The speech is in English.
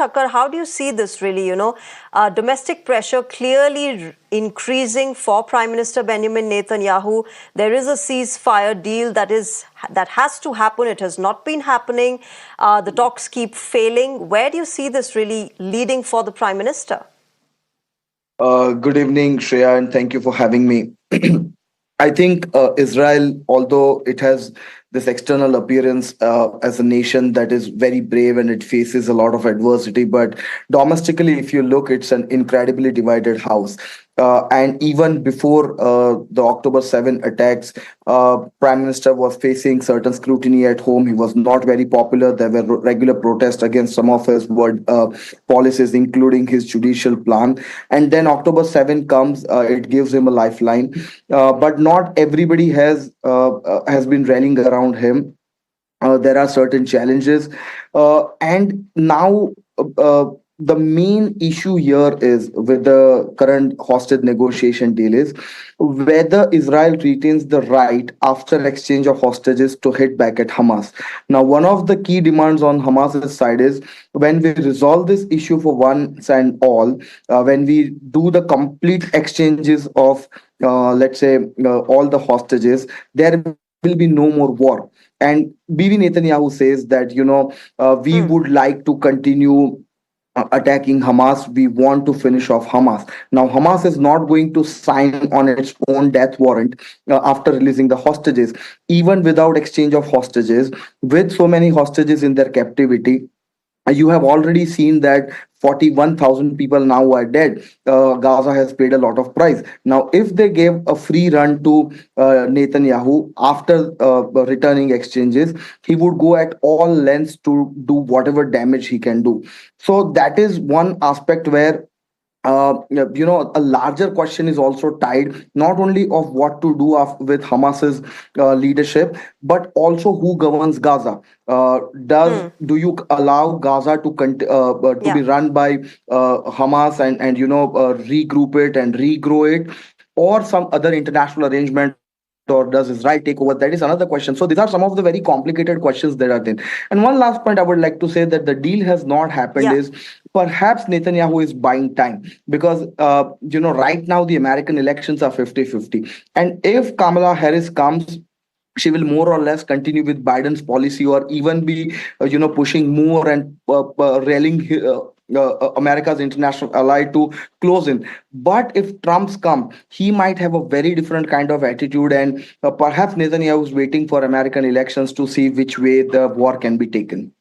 Thakkar, how do you see this really? Domestic pressure clearly increasing for Prime Minister Benjamin Netanyahu. There is a ceasefire deal that has to happen. It has not been happening. The talks keep failing. Where do you see this really leading for the Prime Minister? Good evening, Shreya, and thank you for having me. I think Israel, although it has this external appearance as a nation that is very brave and it faces a lot of adversity, but domestically, if you look, it's an incredibly divided house. And even before the October 7 attacks, Prime Minister was facing certain scrutiny at home. He was not very popular. There were regular protests against some of his policies, including his judicial plan. And then October 7 comes, it gives him a lifeline. But not everybody has been rallying around him. There are certain challenges. And now the main issue here is with the current hostage negotiation deal is whether Israel retains the right after exchange of hostages to hit back at Hamas. Now, one of the key demands on Hamas's side is when we resolve this issue for once and all, when we do the complete exchanges of, let's say, all the hostages, there will be no more war. And Bibi Netanyahu says that, we would like to continue attacking Hamas. We want to finish off Hamas. Now, Hamas is not going to sign on its own death warrant after releasing the hostages, even without exchange of hostages. With so many hostages in their captivity, you have already seen that 41,000 people now are dead. Gaza has paid a lot of price. Now, if they gave a free run to Netanyahu after returning exchanges, he would go at all lengths to do whatever damage he can do. So that is one aspect where a larger question is also tied not only of what to do with Hamas's leadership, but also who governs Gaza. Do you allow Gaza to be run by Hamas and regroup it and regrow it, or some other international arrangement? Or does Israel take over? That is another question. So these are some of the very complicated questions that are there. And one last point I would like to say that the deal has not happened is perhaps Netanyahu is buying time because, right now the American elections are 50-50. And if Kamala Harris comes, she will more or less continue with Biden's policy or even be, pushing more and rallying America's international ally to close in. But if Trump's come, he might have a very different kind of attitude, and perhaps Netanyahu is waiting for American elections to see which way the war can be taken.